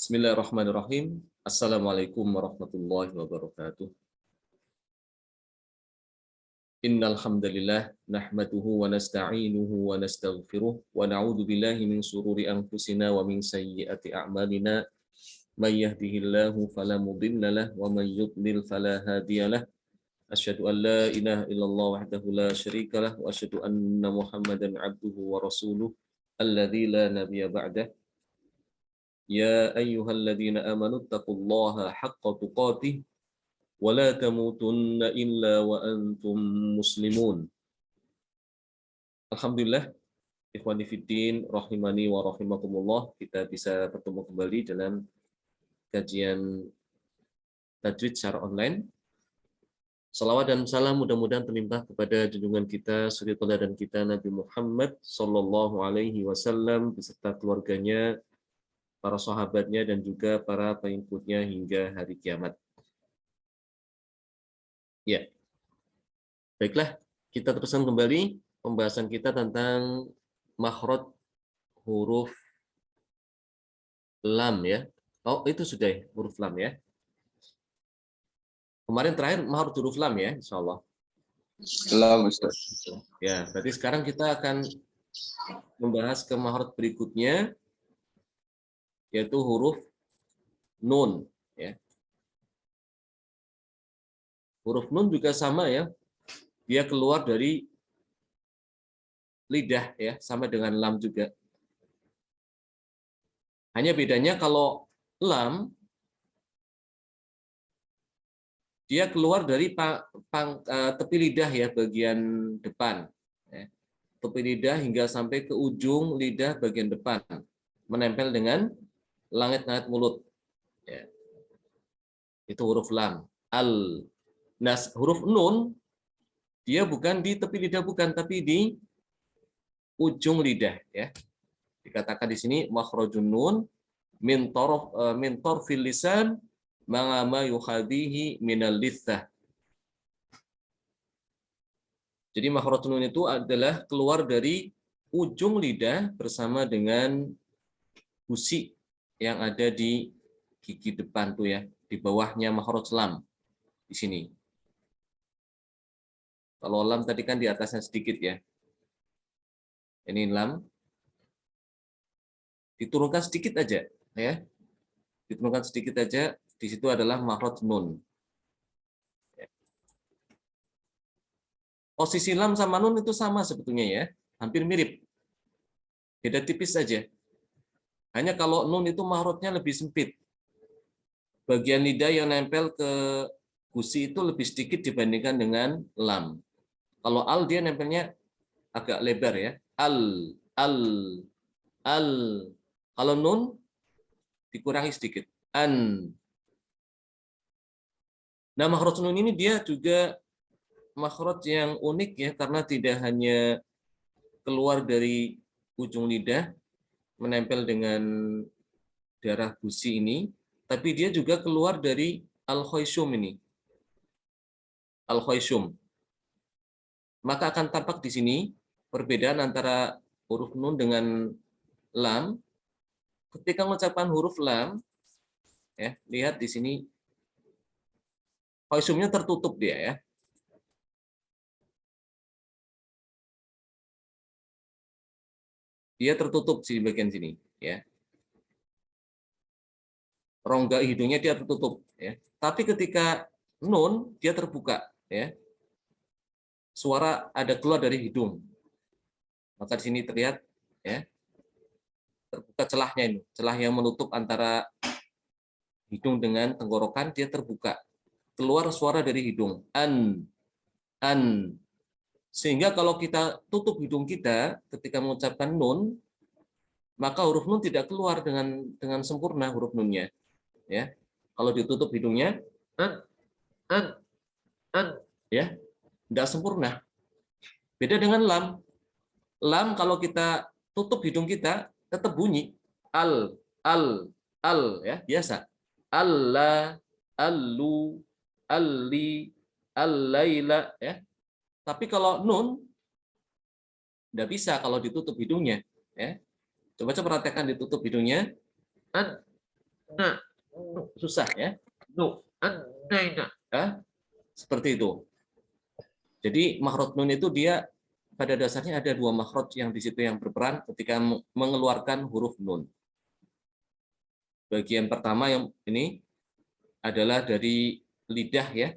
Bismillahirrahmanirrahim. Assalamualaikum warahmatullahi wabarakatuh. Innal hamdalillah nahmaduhu wa nasta'inuhu wa nastaghfiruh wa na'udzu billahi min shururi anfusina wa min sayyiati a'malina. May yahdihillahu fala mudilla lahu wa may yudlil fala hadiyalah. Asyhadu an la ilaha illallah wahdahu la syarika lah wa asyhadu anna Muhammadan 'abduhu wa rasuluh alladzi la nabiyya ba'dah. Ya ayyuhalladzina amanu taqullaha haqqa tuqatih wa la tamutunna illa wa antum muslimun. Alhamdulillah, ikhwani fiddin rahimani wa rahimakumullah, kita bisa bertemu kembali dalam kajian tajwid secara online. Salawat dan salam mudah-mudahan terlimpah kepada junjungan kita, suri teladan kita Nabi Muhammad sallallahu alaihi wasallam beserta keluarganya, para sahabatnya dan juga para pengikutnya hingga hari kiamat. Ya, baiklah, kita teruskan kembali pembahasan kita tentang makhraj huruf lam ya. Oh, itu sudah huruf lam ya. Kemarin terakhir makhraj huruf lam ya, insyaallah. Lam, Ustaz. Ya, berarti sekarang kita akan membahas ke makhraj berikutnya, yaitu huruf nun ya. Huruf nun juga sama ya, dia keluar dari lidah ya, sama dengan lam juga. Hanya bedanya kalau lam dia keluar dari tepi lidah ya, bagian depan ya. Tepi lidah hingga sampai ke ujung lidah bagian depan, menempel dengan langit-langit mulut ya. Itu huruf lam. Nah, huruf nun dia bukan di tepi lidah, bukan, tapi di ujung lidah ya. Dikatakan di sini makhrajun nun min tarfil lisan ma yuhadihi minal lithah. Jadi makhrajun nun itu adalah keluar dari ujung lidah bersama dengan gusi yang ada di gigi depan tuh ya, di bawahnya makhraj lam di sini. Kalau lam tadi kan di atasnya sedikit ya. Ini lam diturunkan sedikit aja ya. Diturunkan sedikit aja, di situ adalah makhraj nun. Posisi lam sama nun itu sama sebetulnya ya, hampir mirip. Beda tipis saja. Hanya kalau nun itu makhrajnya lebih sempit. Bagian lidah yang nempel ke gusi itu lebih sedikit dibandingkan dengan lam. Kalau al dia nempelnya agak lebar ya. Al. Kalau nun dikurangi sedikit. An. Nah, makhraj nun ini dia juga makhraj yang unik ya, karena tidak hanya keluar dari ujung lidah menempel dengan darah gusi ini, tapi dia juga keluar dari al-khayshum ini. Al-khayshum. Maka akan tampak di sini perbedaan antara huruf nun dengan lam. Ketika mengucapkan huruf lam, ya, lihat di sini khayshumnya tertutup dia ya. Dia tertutup di bagian sini ya. Rongga hidungnya dia tertutup ya. Tapi ketika nun dia terbuka ya. Suara ada keluar dari hidung. Maka di sini terlihat ya, terbuka celahnya ini, celah yang menutup antara hidung dengan tenggorokan, dia terbuka. Keluar suara dari hidung. An. Sehingga kalau kita tutup hidung kita ketika mengucapkan nun, maka huruf nun tidak keluar dengan sempurna huruf nunnya. Ya. Kalau ditutup hidungnya, ya, tidak sempurna. Beda dengan lam. Lam kalau kita tutup hidung kita tetap bunyi. Al, ya, biasa. Alla, allu, alli, allaila, ya. Tapi kalau nun tidak bisa kalau ditutup hidungnya, ya. Coba perhatikan ditutup hidungnya. Nah, susah ya. No, seperti itu. Jadi makhraj nun itu dia pada dasarnya ada dua makhraj yang di situ yang berperan ketika mengeluarkan huruf nun. Bagian pertama yang ini adalah dari lidah ya,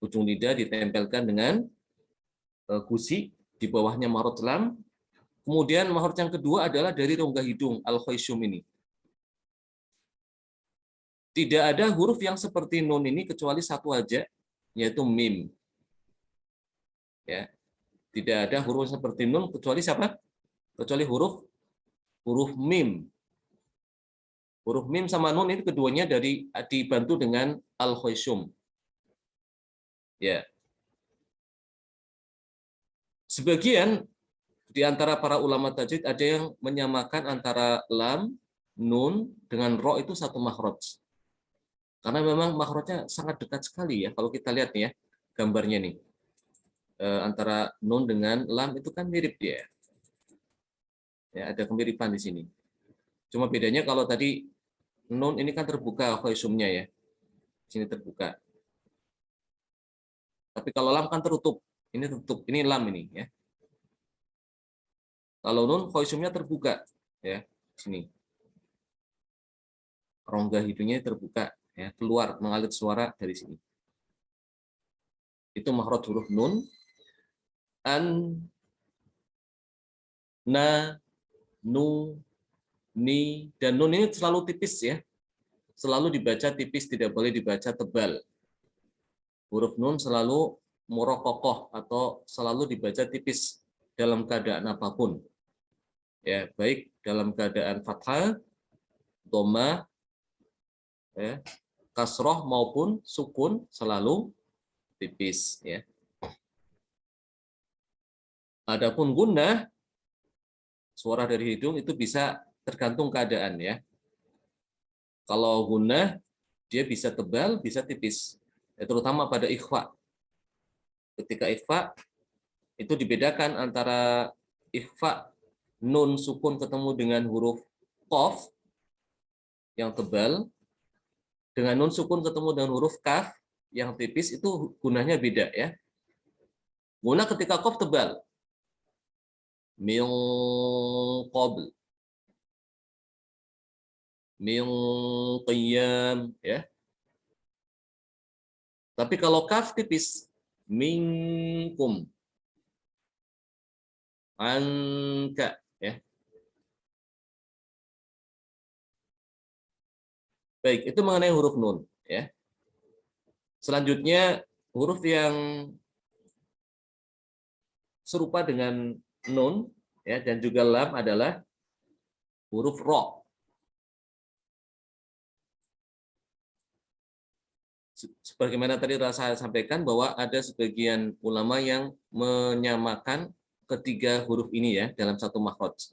ujung lidah ditempelkan dengan gusi, di bawahnya makhraj lam. Kemudian makhraj yang kedua adalah dari rongga hidung al-khayshum ini. Tidak ada huruf yang seperti nun ini kecuali satu aja, yaitu mim. Ya, tidak ada huruf seperti nun kecuali siapa? Kecuali huruf mim. Huruf mim sama nun itu keduanya dari dibantu dengan al-khayshum. Ya. Sebagian di antara para ulama tajwid ada yang menyamakan antara lam, nun dengan ro itu satu makhraj. Karena memang makhrajnya sangat dekat sekali ya. Kalau kita lihat nih ya gambarnya nih. Antara nun dengan lam itu kan mirip dia. Ya, ada kemiripan di sini. Cuma bedanya kalau tadi nun ini kan terbuka khaysumnya ya. Sini terbuka. Tapi kalau lam kan tertutup. Ini tertutup. Ini lam ini ya. Kalau nun khaysumnya terbuka ya. Sini. Rongga hidungnya terbuka ya, keluar mengalir suara dari sini. Itu makhraj huruf nun, an, na, nu, ni, dan nun ini selalu tipis ya. Selalu dibaca tipis, tidak boleh dibaca tebal. Huruf nun selalu murokokoh atau selalu dibaca tipis dalam keadaan apapun. Ya, baik dalam keadaan fathah, dhamma, ya, kasroh maupun sukun selalu tipis ya. Adapun gunnah, suara dari hidung itu bisa tergantung keadaan ya. Kalau gunnah dia bisa tebal, bisa tipis. Ya, terutama pada ikhfa. Ketika ikhfa itu dibedakan antara ikhfa nun sukun ketemu dengan huruf qaf yang tebal dengan nun sukun ketemu dengan huruf kaf yang tipis, itu gunanya beda ya. Guna ketika qaf tebal. Min qabl, min qiyam ya. Tapi kalau kaf tipis, minkum, anka ya. Baik, itu mengenai huruf nun ya. Selanjutnya huruf yang serupa dengan nun ya dan juga lam adalah huruf ro. Sebagaimana tadi saya sampaikan bahwa ada sebagian ulama yang menyamakan ketiga huruf ini ya dalam satu makhraj.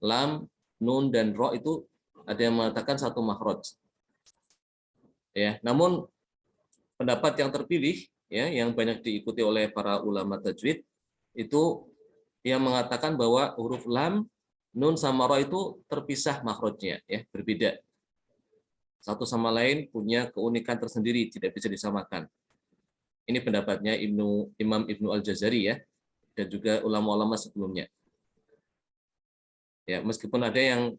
Lam, nun dan ro itu ada yang mengatakan satu makhraj. Ya, namun pendapat yang terpilih ya yang banyak diikuti oleh para ulama tajwid itu yang mengatakan bahwa huruf lam, nun sama ro itu terpisah makhrajnya ya, berbeda. Satu sama lain punya keunikan tersendiri, tidak bisa disamakan. Ini pendapatnya Imam Ibnu Al-Jazari ya, dan juga ulama-ulama sebelumnya. Ya, meskipun ada yang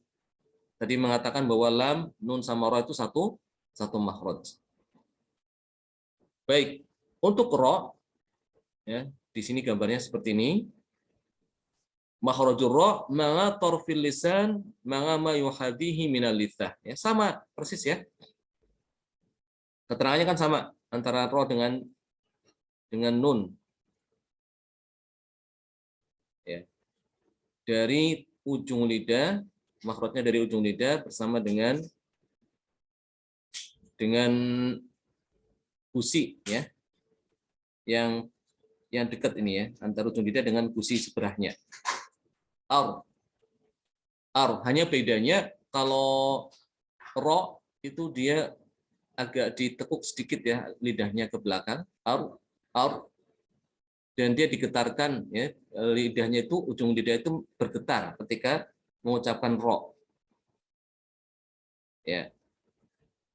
tadi mengatakan bahwa lam, nun sama ro itu satu makhraj. Baik, untuk ro ya, di sini gambarnya seperti ini. Makhrajur ro ma'a tarfil lisan ma'a ma yuhadihi minal litsah. Ya, sama persis ya. Keterangannya kan sama antara ro dengan nun. Ya. Dari ujung lidah, makhrajnya dari ujung lidah bersama dengan gusi ya. Yang dekat ini ya, antara ujung lidah dengan gusi seberahnya. Hanya bedanya kalau ro itu dia agak ditekuk sedikit ya lidahnya ke belakang, dan dia digetarkan ya, lidahnya itu ujung lidah itu bergetar ketika mengucapkan ro. Ya.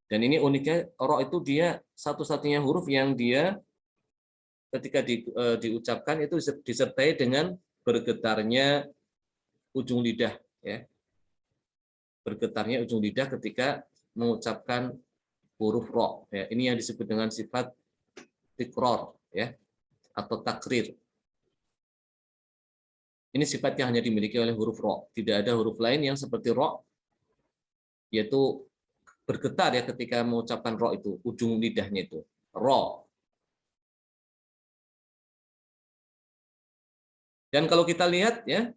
Dan ini uniknya ro itu dia satu-satunya huruf yang dia ketika diucapkan itu disertai dengan bergetarnya ujung lidah, ya. Bergetarnya ujung lidah ketika mengucapkan huruf ro, ya. Ini yang disebut dengan sifat tikror, ya, atau takrir. Ini sifat yang hanya dimiliki oleh huruf ro. Tidak ada huruf lain yang seperti ro, yaitu bergetar ya ketika mengucapkan ro itu, ujung lidahnya itu ro. Dan kalau kita lihat ya,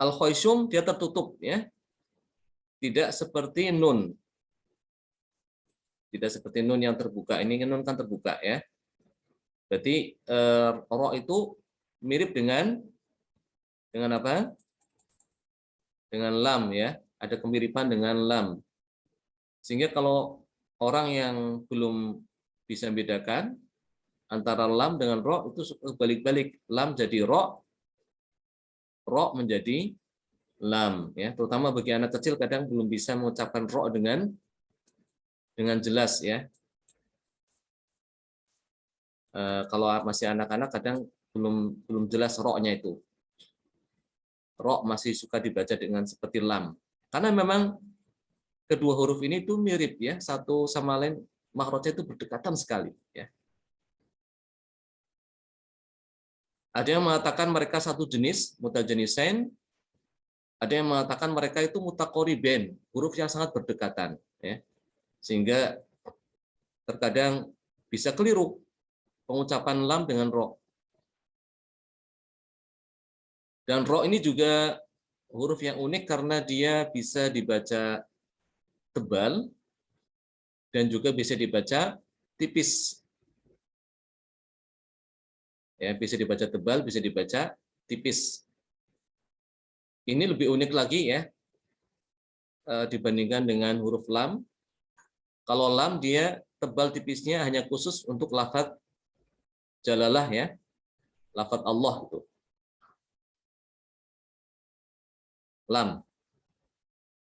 al-khoisyum dia tertutup ya, tidak seperti nun, tidak seperti nun yang terbuka. Ini nun kan terbuka ya. Berarti ro itu mirip dengan apa? Dengan lam ya. Ada kemiripan dengan lam. Sehingga kalau orang yang belum bisa membedakan antara lam dengan ro itu balik-balik. Lam jadi ro menjadi lam ya. Terutama bagi anak kecil kadang belum bisa mengucapkan ro dengan jelas ya. Kalau masih anak-anak kadang belum jelas ro-nya itu. Ro masih suka dibaca dengan seperti lam. Karena memang kedua huruf ini itu mirip ya, satu sama lain makhrajnya itu berdekatan sekali ya. Ada yang mengatakan mereka satu jenis, mutajanisain. Ada yang mengatakan mereka itu mutaqoriben, huruf yang sangat berdekatan ya. Sehingga terkadang bisa keliru pengucapan lam dengan ro. Dan ro ini juga huruf yang unik karena dia bisa dibaca tebal dan juga bisa dibaca tipis. Ya, bisa dibaca tebal, bisa dibaca tipis. Ini lebih unik lagi ya dibandingkan dengan huruf lam. Kalau lam dia tebal tipisnya hanya khusus untuk lafaz jalalah ya, lafaz Allah itu. Lam.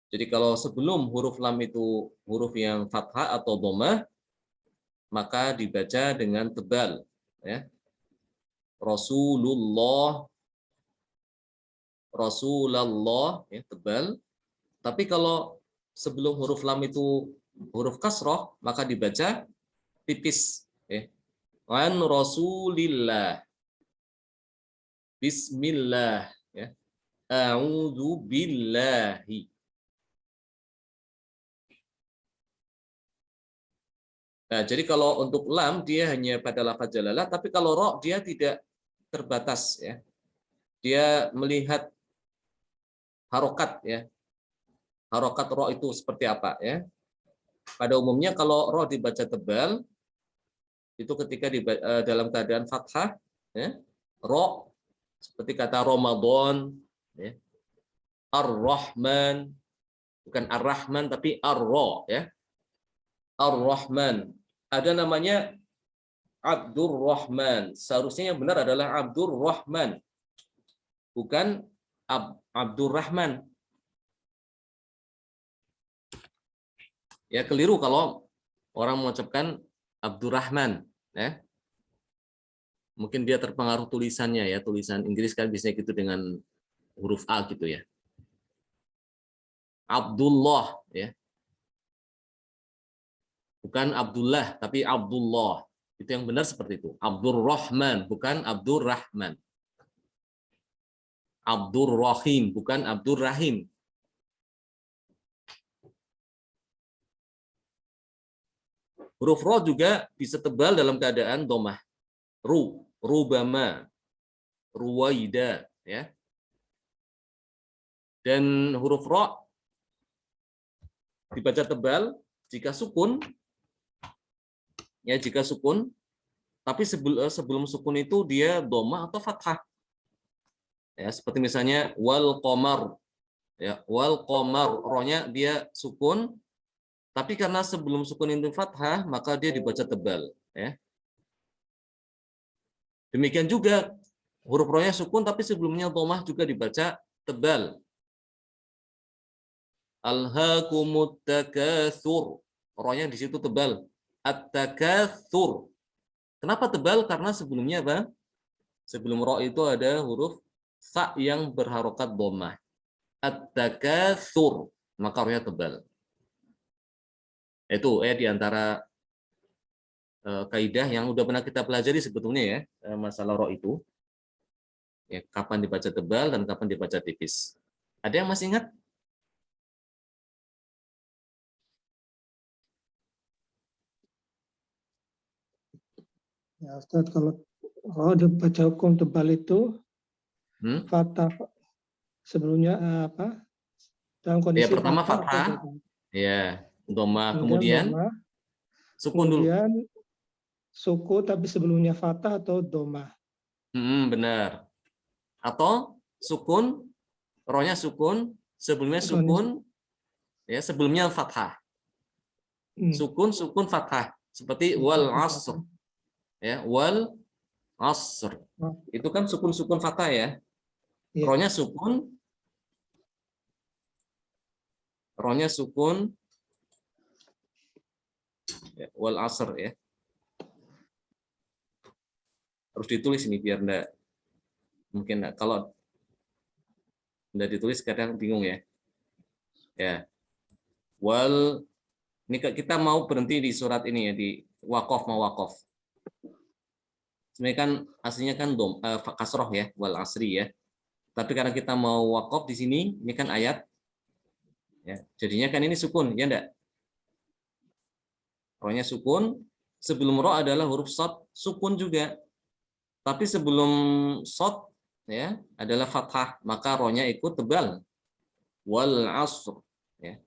Jadi kalau sebelum huruf lam itu huruf yang fathah atau dhammah, maka dibaca dengan tebal ya. Rasulullah, Rasulullah ya, tebal. Tapi kalau sebelum huruf lam itu huruf kasroh, maka dibaca tipis ya. An Rasulillah, Bismillah ya. A'udzu billahi. Nah, jadi kalau untuk lam dia hanya pada lafaz jalalah, tapi kalau ro dia tidak terbatas ya. Dia melihat harokat ya. Harokat ro itu seperti apa ya. Pada umumnya kalau ro dibaca tebal itu ketika dalam keadaan fathah ya. Ro seperti kata Ramadan ya. Ar-Rahman, bukan Ar-Rahman tapi Ar-Ro ya. Ar-Rahman. Ada namanya Abdurrahman. Seharusnya yang benar adalah Abdurrahman, bukan Abdurrahman. Ya keliru kalau orang mengucapkan Abdurrahman. Ya. Mungkin dia terpengaruh tulisannya ya, tulisan Inggris kan biasanya gitu dengan huruf A gitu ya. Abdullah ya. Bukan Abdullah tapi Abdullah. Itu yang benar seperti itu. Abdurrahman bukan Abdurrahman. Abdurrahim bukan Abdurrahim. Huruf ro juga bisa tebal dalam keadaan domah. Rubama, ruwaida ya. Dan huruf ro dibaca tebal jika sukun ya, jika sukun, tapi sebelum sukun itu dia dhamma atau fathah. Ya, seperti misalnya wal qamar. Ya, wal qamar, ro-nya dia sukun, tapi karena sebelum sukun itu fathah, maka dia dibaca tebal, ya. Demikian juga huruf ro-nya sukun tapi sebelumnya dhammah juga dibaca tebal. Alhaakumut takatsur. Rohnya di situ tebal. At-takatsur. Kenapa tebal? Karena sebelumnya apa? Sebelum ro itu ada huruf sa yang berharokat dhammah. At-takatsur. Maka rohnya tebal. Itu di antara kaidah yang udah pernah kita pelajari sebetulnya ya, masalah ro itu. Ya, kapan dibaca tebal dan kapan dibaca tipis. Ada yang masih ingat? Ya, Ustaz, kalau dibaca hukum tebal itu fathah sebelumnya apa? Dalam Ya, kondisi pertama fathah atau fathah, dhammah. ya, dhamma, Kemudian kemudian dhammah, sukun dulu. kemudian suku tapi sebelumnya fathah atau dhammah. Benar. Atau sukun, rohnya sukun, sebelumnya sukun, ya sebelumnya fathah. Sukun, sukun, fathah. Seperti wal asr. Ya, wal asr. Itu kan sukun-sukun fathah ya. Rohnya sukun, ya, wal asr ya. Harus ditulis ini biar enggak, mungkin enggak, kalau enggak ditulis kadang bingung ya. Ya. Wal, ini kita mau berhenti di surat ini ya, di waqaf mau waqaf. Sebenarnya kan aslinya kan kasroh ya, wal asri ya. Tapi karena kita mau waqaf di sini, ini kan ayat, ya, jadinya kan ini sukun, ya enggak? Rohnya sukun, sebelum roh adalah huruf shad, sukun juga. Tapi sebelum shad ya adalah fathah, maka rohnya ikut tebal. Wal asr ya.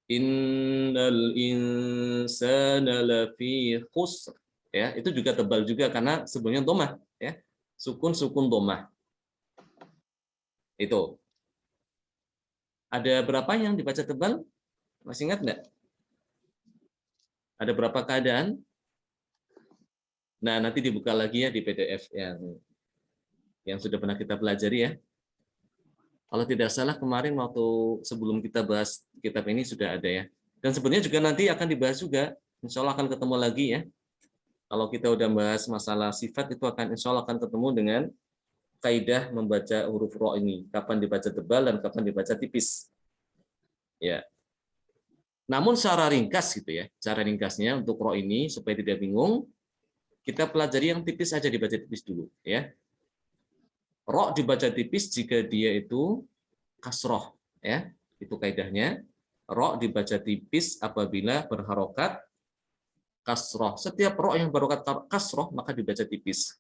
Innal insana lafi khusr. Ya, itu juga tebal juga karena sebelumnya dhammah ya. Sukun dhammah. Itu. Ada berapa yang dibaca tebal? Masih ingat enggak? Ada berapa keadaan? Nah, nanti dibuka lagi ya di PDF yang sudah pernah kita pelajari ya. Kalau tidak salah kemarin waktu sebelum kita bahas kitab ini sudah ada ya. Dan sebenarnya juga nanti akan dibahas juga. Insya Allah akan ketemu lagi ya. Kalau kita udah bahas masalah sifat itu akan insya Allah akan ketemu dengan kaidah membaca huruf ro ini. Kapan dibaca tebal dan kapan dibaca tipis. Ya. Namun secara ringkas gitu ya. Cara ringkasnya untuk ro ini supaya tidak bingung, kita pelajari yang tipis aja, dibaca tipis dulu ya. Ro dibaca tipis jika dia itu kasroh ya, itu kaidahnya. Ro dibaca tipis apabila berharokat kasroh. Setiap ro yang berharokat kasroh maka dibaca tipis.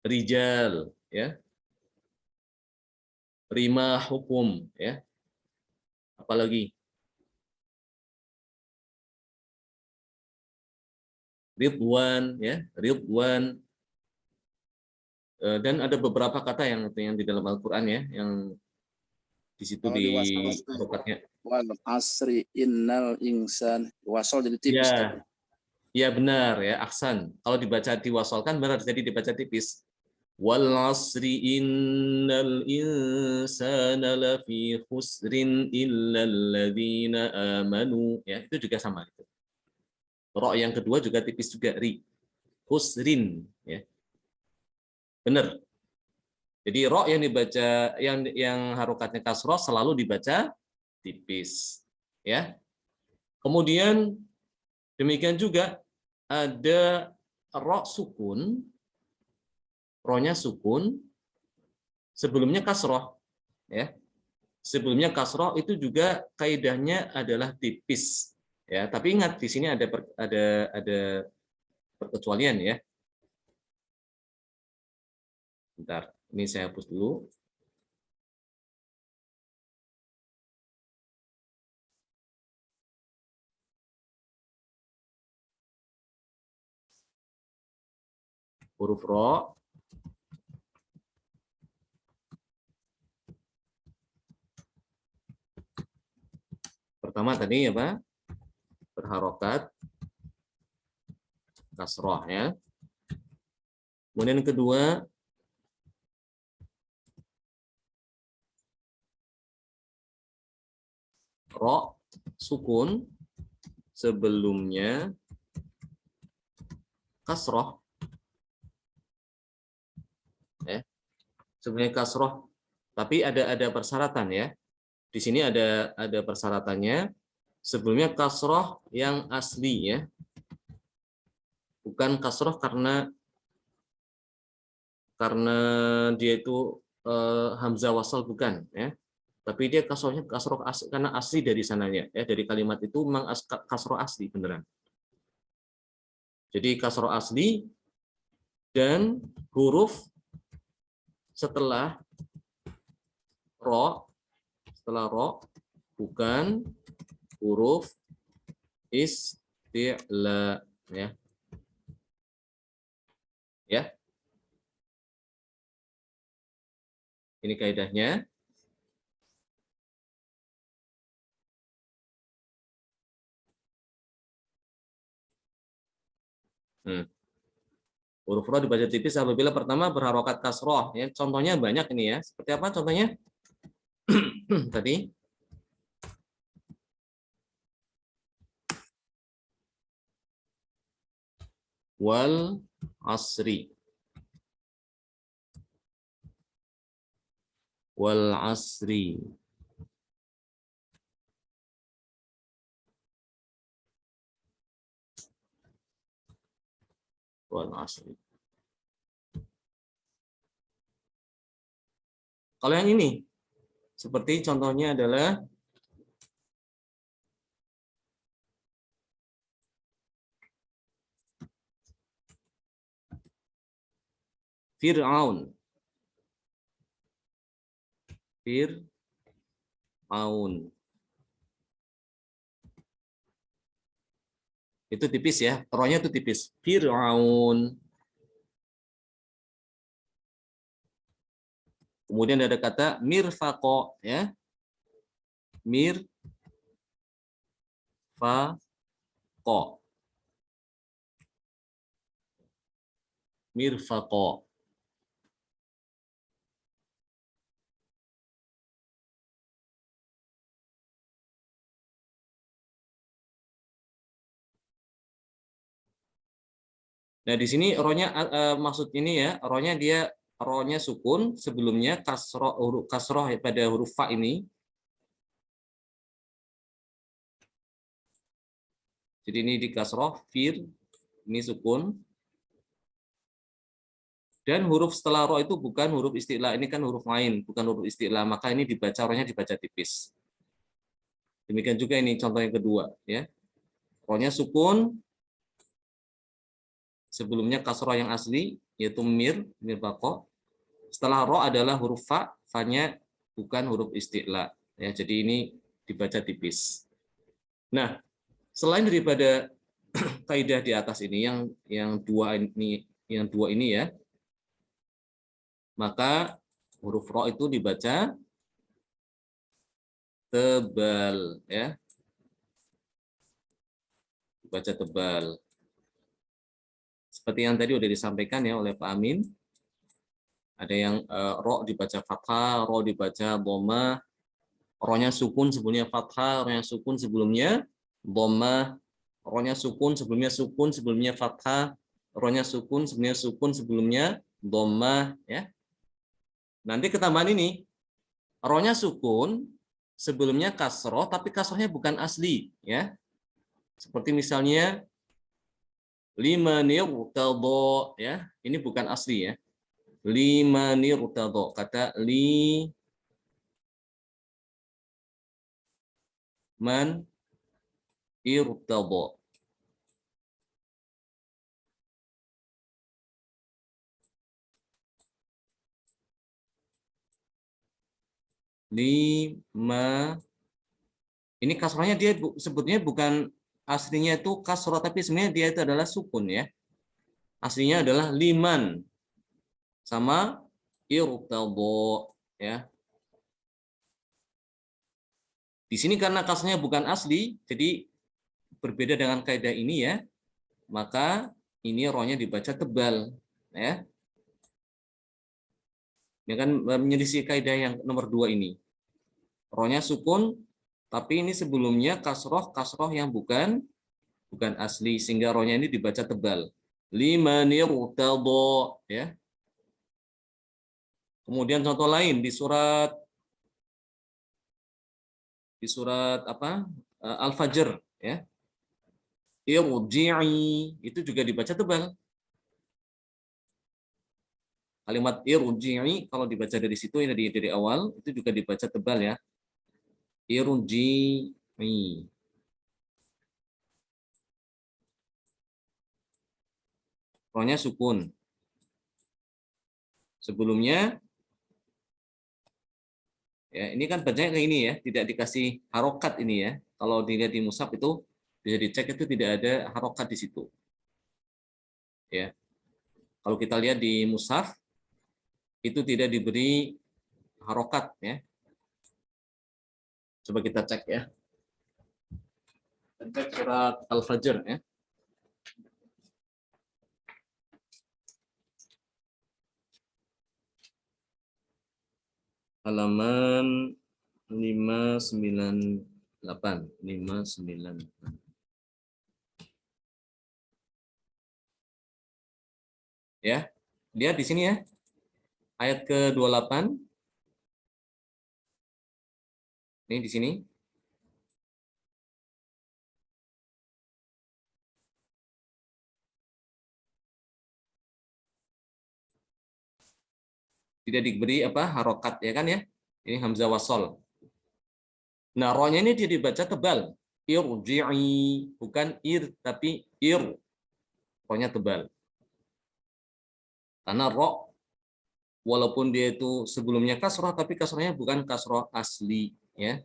Rijal ya, rima hukum ya, apalagi Ridwan ya, Ridwan. Dan ada beberapa kata yang di dalam Al-Qur'an ya, yang di situ di harokatnya. Wal asri innal insan wasol jadi tipis Ya, tadi. ya benar ya, aksan. Kalau dibaca diwasolkan benar, jadi dibaca tipis. Wal asri innal insana lafi khusrin illal ladzina amanu. Ya, itu juga sama itu. Ro yang kedua juga tipis juga, ri. Khusrin ya. Benar. Jadi ro yang dibaca yang harokatnya kasroh selalu dibaca tipis. Ya. Kemudian demikian juga ada ro sukun, ro-nya sukun, sebelumnya kasroh. Ya. Sebelumnya kasroh itu juga kaidahnya adalah tipis. Ya, tapi ingat di sini ada perkecualian ya. Bentar, ini saya hapus dulu. Huruf ro pertama tadi apa? Berharokat kasroh ya. Kemudian yang kedua ro sukun sebelumnya kasroh, ya, sebelumnya kasroh, tapi ada persyaratan ya. Di sini ada persyaratannya, sebelumnya kasroh yang asli ya, bukan kasroh karena dia itu hamzah wasal, bukan ya, tapi dia kasrohnya kasroh asli, karena asli dari sananya ya, dari kalimat itu memang kasroh asli beneran. Jadi kasroh asli dan huruf setelah ro bukan huruf isti'la ya. Ya. Ini kaidahnya. Huruf ro dibaca tipis apabila pertama berharokat kasroh. Ya, contohnya banyak ini ya. Seperti apa contohnya? Tadi. Wal asri. Wal asri. Wal asri. Kalau yang ini, seperti contohnya adalah Fir'aun. Fir'aun. Itu tipis ya, rohnya itu tipis. Fir'aun. Kemudian ada kata mirfaqo ya. Mirfaqo. Mirfaqo. Nah, di sini rohnya maksud ini ya, rohnya sukun, sebelumnya kasroh pada huruf fa ini. Jadi ini di kasroh, fir, ini sukun. Dan huruf setelah roh itu bukan huruf isti'la, ini kan huruf lain, bukan huruf isti'la, maka ini rohnya dibaca tipis. Demikian juga ini contoh yang kedua ya. Rohnya sukun, sebelumnya kasroh yang asli yaitu mirbaqo. Setelah ro adalah huruf fa, fa-nya bukan huruf isti'la ya. Jadi ini dibaca tipis. Nah, selain daripada kaidah di atas ini yang dua ini ya, maka huruf ro itu dibaca tebal ya. Dibaca tebal. Seperti yang tadi sudah disampaikan ya oleh Pak Amin. Ada yang ro dibaca fathah, ro dibaca dhamma, ro-nya sukun sebelumnya fathah, ro-nya sukun sebelumnya dhamma, ro-nya sukun sebelumnya fathah, ro-nya sukun sebelumnya dhamma ya. Nanti ketambahan ini, ro-nya sukun sebelumnya kasroh tapi kasrohnya bukan asli ya. Seperti misalnya limanirtadha ya, ini bukan asli ya. Limanirtadha, kata li man irtadha. Lima, ini kasrohnya dia sebetulnya bukan aslinya itu kasroh, tapi sebenarnya dia itu adalah sukun ya. Aslinya adalah liman sama irtadha ya. Di sini karena kasrohnya bukan asli, jadi berbeda dengan kaidah ini ya, maka ini rohnya dibaca tebal ya. Ini kan menyelisih kaidah yang nomor 2 ini. Rohnya sukun Tapi ini sebelumnya kasroh yang bukan asli, sehingga rohnya ini dibaca tebal. Limanir tado, ya. Kemudian contoh lain di surat apa? Al-Fajr, ya. Irji'i itu juga dibaca tebal. Kalimat irji'i kalau dibaca dari situ ini dari awal itu juga dibaca tebal, ya. Irji'i. Rohnya sukun. Sebelumnya ya, ini kan bacanya kayak ini ya, tidak dikasih harokat ini ya. Kalau dilihat di mushaf itu bisa dicek itu tidak ada harokat di situ. Ya. Kalau kita lihat di mushaf itu tidak diberi harokat ya. Coba kita cek ya. Kita cek surat Al-Fajr ya. Halaman 598. Ya. Lihat di sini ya. Ayat ke-28. Ini di sini. Tidak diberi apa harokat ya kan ya. Ini hamzah wasol. Nah, rohnya ini dia dibaca tebal. Irji'i, bukan ir tapi ir. Rohnya tebal. Karena roh walaupun dia itu sebelumnya kasroh tapi kasrohnya bukan kasroh asli ya.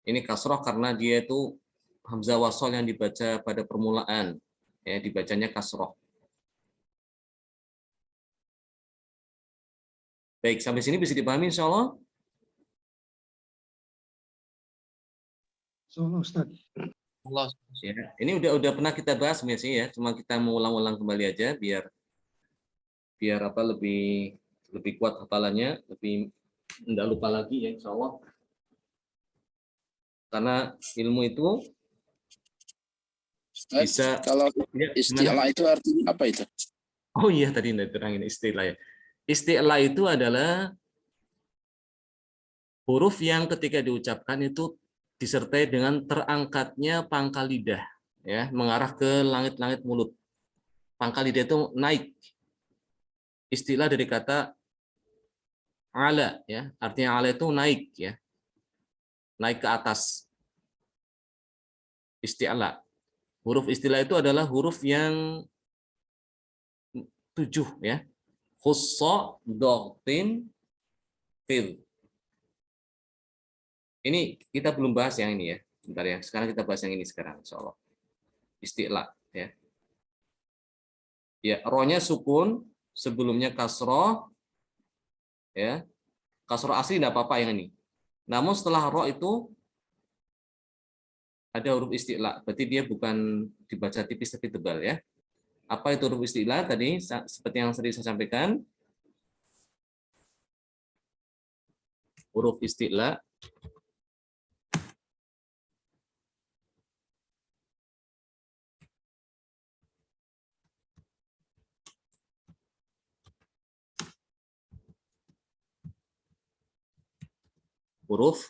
Ini kasroh karena dia itu hamzah wasol yang dibaca pada permulaan ya, dibacanya kasroh. Baik, sampai sini bisa dipahami insya Allah? Soal Ustaz. Ya, ini udah pernah kita bahas sebenarnya ya, cuma kita mau ulang-ulang kembali aja biar apa lebih kuat hafalannya, lebih enggak lupa lagi ya insya Allah. Karena ilmu itu bisa Kalau ya, istilah itu artinya apa itu? Oh iya tadi terangin istilah ya. Istilah itu adalah huruf yang ketika diucapkan itu disertai dengan terangkatnya pangkal lidah ya, mengarah ke langit-langit mulut. Pangkal lidah itu naik. Istilah dari kata ala ya, artinya ala itu naik ya. Naik ke atas. Istilah. Huruf istilah itu adalah huruf yang 7 ya. Khusso, doktin, fil. Ini kita belum bahas yang ini ya. Bentar ya. Sekarang kita bahas yang ini sekarang insyaallah. Istilah ya. Ya, rohnya sukun, sebelumnya kasroh ya. Kasroh asli tidak apa-apa yang ini. Namun setelah roh itu ada huruf istilah. Berarti dia bukan dibaca tipis tapi tebal ya. Apa itu huruf istilah tadi seperti yang tadi saya sampaikan. Huruf istilah huruf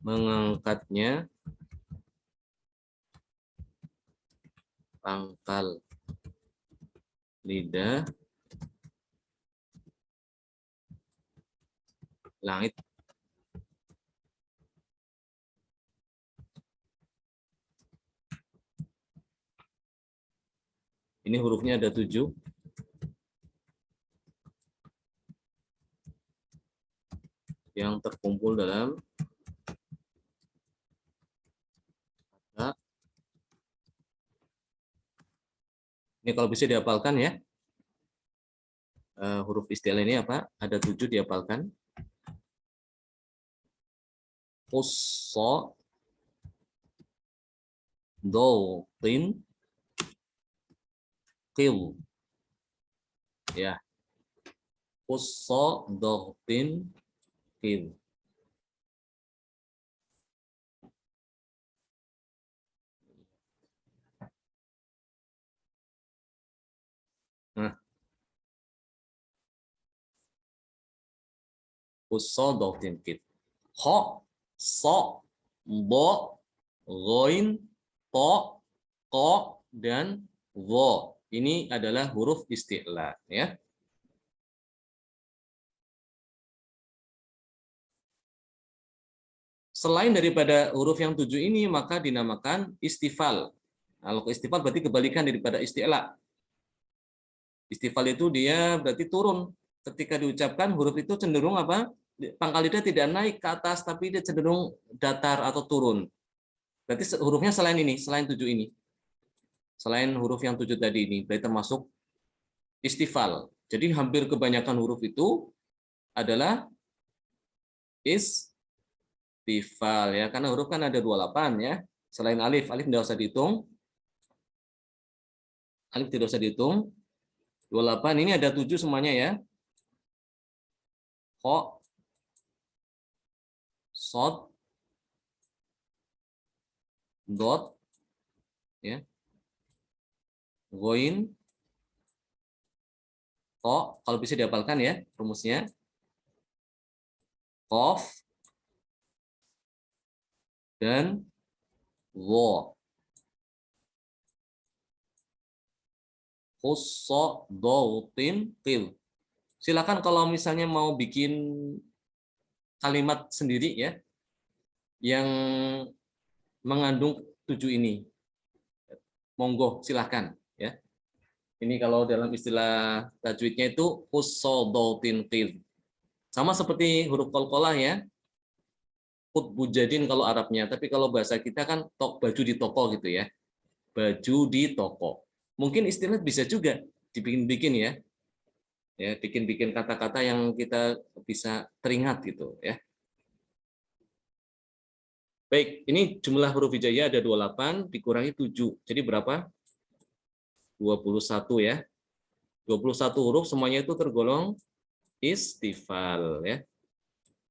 mengangkatnya pangkal lidah langit ini hurufnya ada 7 yang terkumpul dalam kata. Ini kalau bisa dihafalkan ya. Huruf istilah ini apa? Ada 7 dihafalkan. Usso, Dotin qil. Ya. Qussa dotin qil. Nah, qussa dotin qil. Ha, sa, bo, ghain, to, ko, dan wo. Ini adalah huruf isti'la, ya. Selain daripada huruf yang 7 ini, maka dinamakan istifal. Kalau istifal berarti kebalikan daripada isti'la. Istifal itu dia berarti turun. Ketika diucapkan huruf itu cenderung apa? Pangkal lidah tidak naik ke atas, tapi dia cenderung datar atau turun. Berarti hurufnya selain ini, selain 7 ini. Selain huruf yang 7 tadi ini, berarti termasuk istifal. Jadi hampir kebanyakan huruf itu adalah istifal, ya, karena huruf kan ada 28, ya. Selain alif, alif tidak usah dihitung. Alif tidak usah dihitung. 28 ini ada 7 semuanya, ya. Kha, sod, dot, ya, ghain, to, kalau bisa dihafalkan ya rumusnya. Qaf dan wo. Khussa dautin qil. Silakan kalau misalnya mau bikin kalimat sendiri, ya, yang mengandung 7 ini. Monggo, silahkan, ya. Ini kalau dalam istilah tajwidnya itu khussa dautin qil. Sama seperti huruf qalqalah, ya. Bujadin kalau Arabnya, tapi kalau bahasa kita kan baju di toko gitu, ya. Baju di toko. Mungkin istilah bisa juga dibikin-bikin, ya. Ya, bikin-bikin kata-kata yang kita bisa teringat gitu, ya. Baik, ini jumlah huruf hijaiyah ada 28 dikurangi 7. Jadi berapa? 21, ya. 21 huruf semuanya itu tergolong istifal, ya.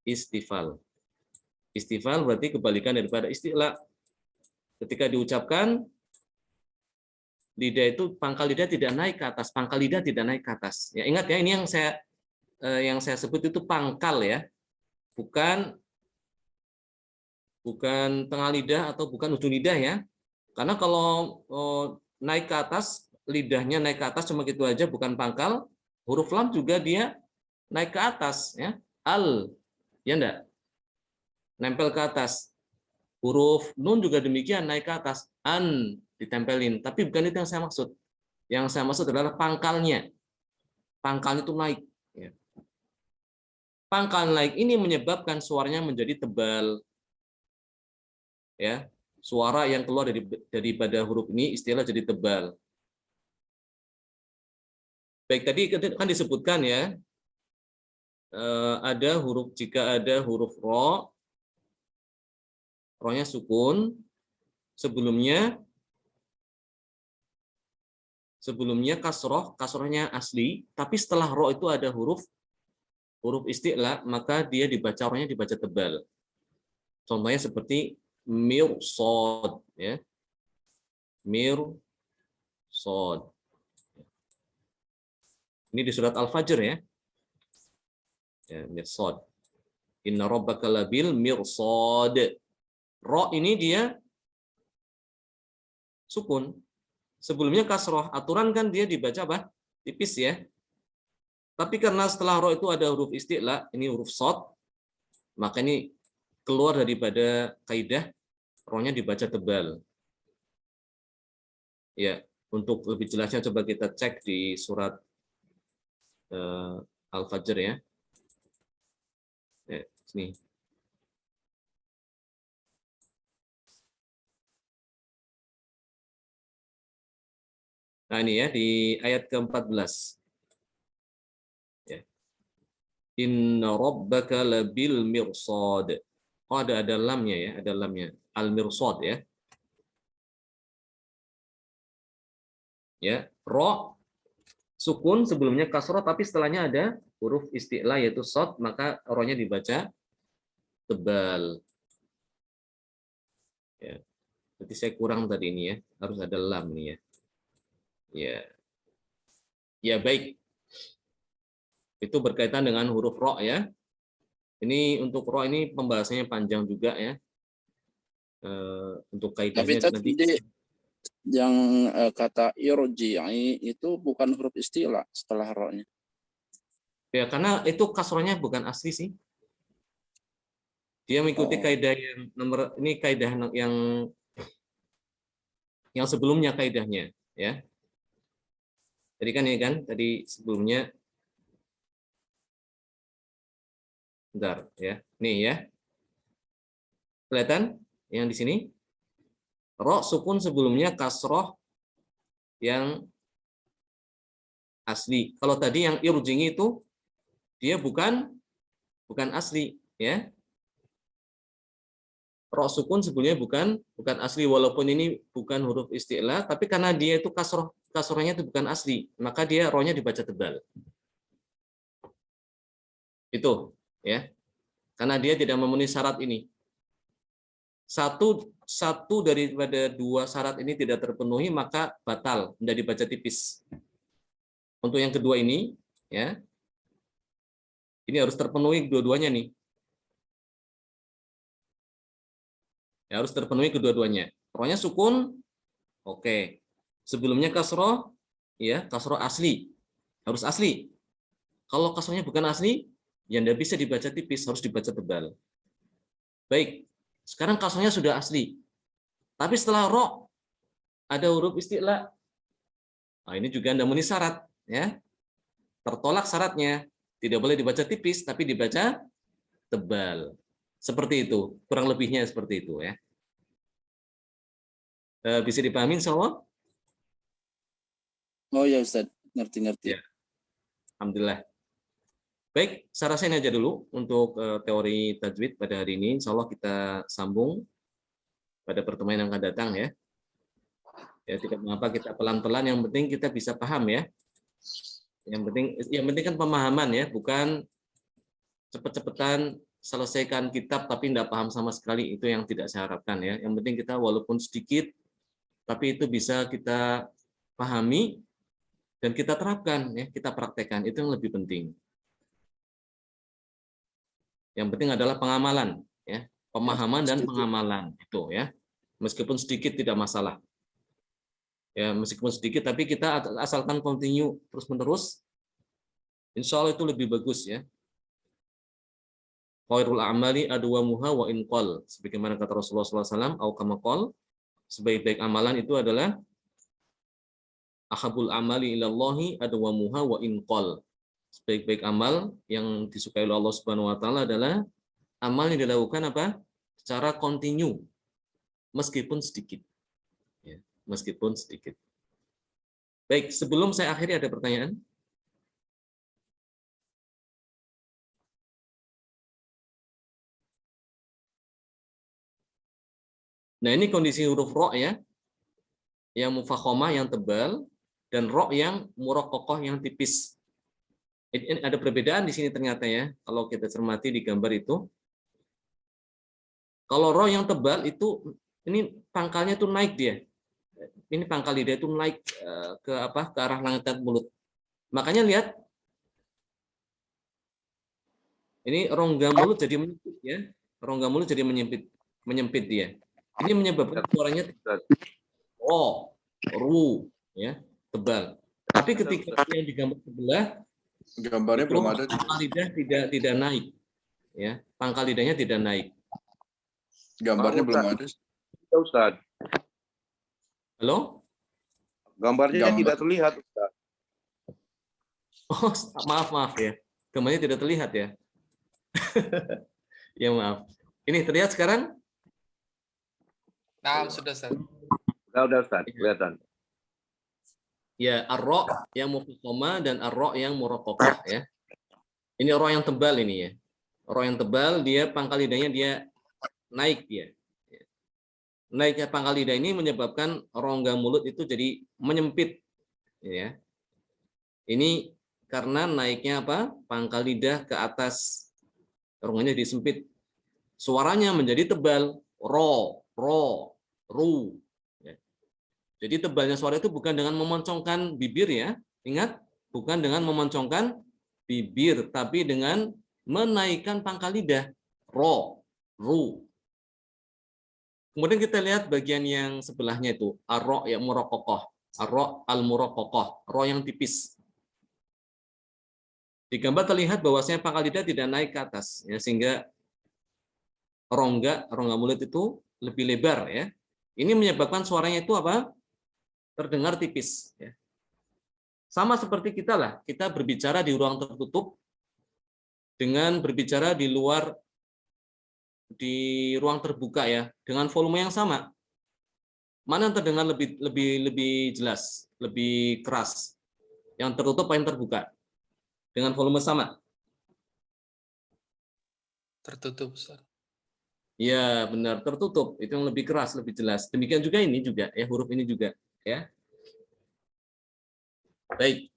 Istifal. Istifal berarti kebalikan daripada isti'la. Ketika diucapkan, lidah itu pangkal lidah tidak naik ke atas, pangkal lidah tidak naik ke atas. Ya, ingat ya, ini yang saya sebut itu pangkal, ya. Bukan tengah lidah atau bukan ujung lidah, ya. Karena kalau naik ke atas, lidahnya naik ke atas cuma gitu aja, bukan pangkal. Huruf lam juga dia naik ke atas, ya. Al, ya enggak? Nempel ke atas. Huruf nun juga demikian, naik ke atas. An, ditempelin. Tapi bukan itu yang saya maksud. Yang saya maksud adalah pangkalnya. Pangkal itu naik. Ya. Pangkal naik ini menyebabkan suaranya menjadi tebal. Ya, suara yang keluar daripada huruf ini istilah jadi tebal. Baik, tadi kan disebutkan, ya, ada huruf, jika ada huruf ro, ro-nya sukun, sebelumnya kasroh, kasrohnya asli, tapi setelah ro itu ada huruf isti'la, maka dia dibaca, ro-nya dibaca tebal. Contohnya seperti mirsad, ya. Mirsad. Ini di surat Al-Fajr, ya. Ya, mirsad. Inna rabbaka labil mirsad. Ro ini dia sukun. Sebelumnya kasroh, aturan kan dia dibaca apa? Tipis, ya. Tapi karena setelah ro itu ada huruf isti'la, ini huruf shad, maka ini keluar daripada kaidah, ro-nya dibaca tebal. Ya, untuk lebih jelasnya coba kita cek di surat Al-Fajr, ya. Ya, sini. Nah, ini ya di ayat ke-14. Ya. Inna rabbaka labil mirsad. Oh, ada lamnya, ya, ada lamnya. Al-mirsad, ya. Ya, ro sukun sebelumnya kasroh tapi setelahnya ada huruf isti'la yaitu shad, maka ro-nya dibaca tebal. Ya. Berarti saya kurang tadi ini ya, harus ada lam nih ya. Ya. Ya baik. Itu berkaitan dengan huruf ro ya. Ini untuk ro ini pembahasannya panjang juga ya. Untuk Tapi kaidahnya nanti tadi yang kata irji'i itu bukan huruf istilah setelah ro-nya. ya karena itu kasrohnya bukan asli sih. Dia mengikuti Oh. kaidah yang nomor ini kaidah yang sebelumnya kaidahnya ya. Tadi kan ini kan tadi sebelumnya bentar ya. Nih ya. Kelihatan yang di sini? Ro sukun sebelumnya kasroh yang asli. Kalau tadi yang irjingi itu dia bukan asli ya. Ro sukun sebelumnya bukan asli walaupun ini bukan huruf isti'la tapi karena dia itu kasrohnya itu bukan asli, maka dia ro-nya dibaca tebal. Itu ya. Karena dia tidak memenuhi syarat ini. Satu daripada dua syarat ini tidak terpenuhi maka batal, tidak dibaca tipis. Untuk yang kedua ini ya. Ini harus terpenuhi dua-duanya nih. Ya, harus terpenuhi kedua-duanya. Ro-nya sukun, oke. Sebelumnya kasroh, ya kasroh asli, harus asli. Kalau kasrohnya bukan asli, ya tidak bisa dibaca tipis, harus dibaca tebal. Baik, sekarang kasrohnya sudah asli. Tapi setelah ro, ada huruf isti'la. Nah, ini juga tidak memenuhi syarat. Ya. Tertolak syaratnya. Tidak boleh dibaca tipis, tapi dibaca tebal. Seperti itu, kurang lebihnya seperti itu ya. Bisa dipahami insyaallah? Oh ya Ustaz, ngerti-ngerti. Ya. Alhamdulillah. Baik, saya rasa ini aja dulu untuk teori tajwid pada hari ini. Insyaallah kita sambung pada pertemuan yang akan datang ya. Ya tidak mengapa kita pelan-pelan, yang penting kita bisa paham ya. Yang penting kan pemahaman ya, bukan cepet-cepetan selesaikan kitab tapi tidak paham sama sekali, itu yang tidak saya harapkan ya. Yang penting kita walaupun sedikit tapi itu bisa kita pahami dan kita terapkan ya, kita praktekkan, itu yang lebih penting. Yang penting adalah pengamalan ya, pemahaman dan pengamalan itu ya. Meskipun sedikit tidak masalah. Ya, meskipun sedikit tapi kita asalkan continue terus-menerus, insya Allah itu lebih bagus ya. Khairul a'mali adwamuha wa in qal, sebagaimana kata Rasulullah SAW, au kama qal, sebaik-baik amalan itu adalah ahabul amali ilallahi adwamuha wa in qal. Sebaik-baik amal yang disukai oleh Allah Subhanahu wa taala adalah amal yang dilakukan apa? Secara kontinu meskipun sedikit. Ya, meskipun sedikit. Baik, sebelum saya akhiri ada pertanyaan? Nah, ini kondisi huruf ro ya. Yang mufakhamah yang tebal dan ro yang muraqqaqah yang tipis. Ini ada perbedaan di sini ternyata ya. Kalau kita cermati di gambar itu. Kalau ro yang tebal itu ini pangkalnya tuh naik dia. Ini pangkal lidah itu naik ke apa? Ke arah langitan mulut. Makanya lihat ini rongga mulut jadi menyempit ya. Rongga mulut jadi menyempit dia. Ini menyebabkan suaranya ro, ru ya, tebal. Tapi ketika yang di gambar sebelah Gambarnya belum ada. pangkal lidah tidak naik. Ya, pangkal lidahnya tidak naik. Gambarnya belum ada. Ustaz. Halo? Gambarnya tidak terlihat, Ustaz. Oh, maaf ya. Gambarnya tidak terlihat ya. Ya maaf. Ini terlihat sekarang? Nah, sudah Ustaz. Udah Ustaz, kelihatan. Ya, ar-ra yang mufakhamah dan ar-ra yang muraqqaqah ya. Ini ra yang tebal ini ya. Ra yang tebal dia pangkal lidahnya dia naik dia. Naiknya pangkal lidah ini menyebabkan rongga mulut itu jadi menyempit ya. Ini karena naiknya apa? Pangkal lidah ke atas, ronganya disempit. Suaranya menjadi tebal, ro, ru. Ya. Jadi tebalnya suara itu bukan dengan memoncongkan bibir ya. Ingat, bukan dengan memoncongkan bibir, tapi dengan menaikkan pangkal lidah, ro, ru. Kemudian kita lihat bagian yang sebelahnya itu, ar-ro yang murokokoh, ar-ro al-murokokoh, ro yang tipis. Di gambar terlihat bahwasanya pangkal lidah tidak naik ke atas, ya, sehingga rongga mulut itu lebih lebar, ya. Ini menyebabkan suaranya itu apa? Terdengar tipis. Ya. Sama seperti kita lah, kita berbicara di ruang tertutup dengan berbicara di luar, di ruang terbuka ya, dengan volume yang sama. Mana yang terdengar lebih jelas, lebih keras? Yang tertutup apa yang terbuka? Dengan volume sama? Tertutup, Ustaz. Ya, benar, tertutup. Itu yang lebih keras, lebih jelas. Demikian juga ini juga, ya, huruf ini juga, ya. Baik.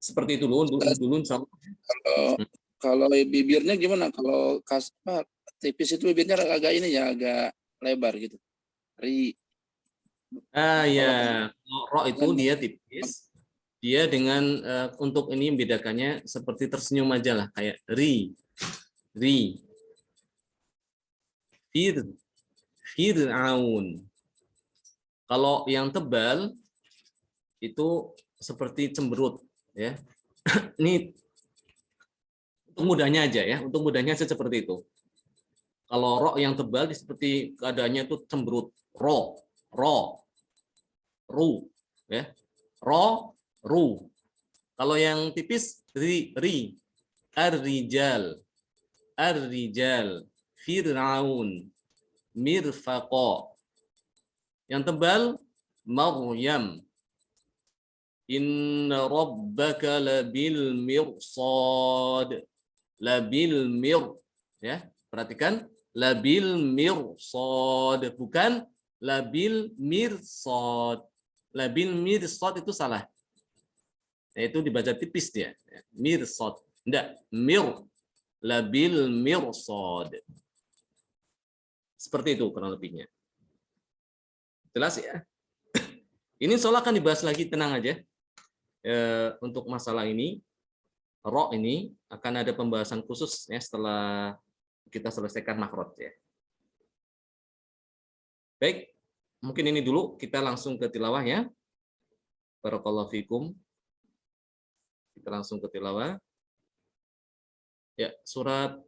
Seperti itu dulu sama. Kalau bibirnya gimana? Kalau tipis itu bibirnya agak ini ya, agak lebar gitu. Ya, ro itu dia tipis. Dia dengan untuk ini membedakannya seperti tersenyum aja lah, kayak ri. Fir'aun. Kalau yang tebal itu seperti cemberut, ya. Ini untuk mudahnya aja ya, untuk mudahnya aja seperti itu. Kalau ro yang tebal seperti keadaannya itu cemberut, ru, ya, ru. Kalau yang tipis ri, ar-rijal, Fir'aun, mirfaqo. Yang tebal Maryam. Inna rabbaka labil mirsad. Ya, perhatikan labil mirsad, bukan labil mirsad. Labil mirsad itu salah. Itu dibaca tipis dia. Mirsad. Enggak, labil mirsad. Seperti itu kurang lebihnya. Jelas ya? Ini soal akan dibahas lagi, tenang aja. Untuk masalah ini, ro ini akan ada pembahasan khusus ya setelah kita selesaikan makhraj ya. Baik, mungkin ini dulu, kita langsung ke tilawah ya. Barakallahu fikum. Kita langsung ke tilawah. Ya, surat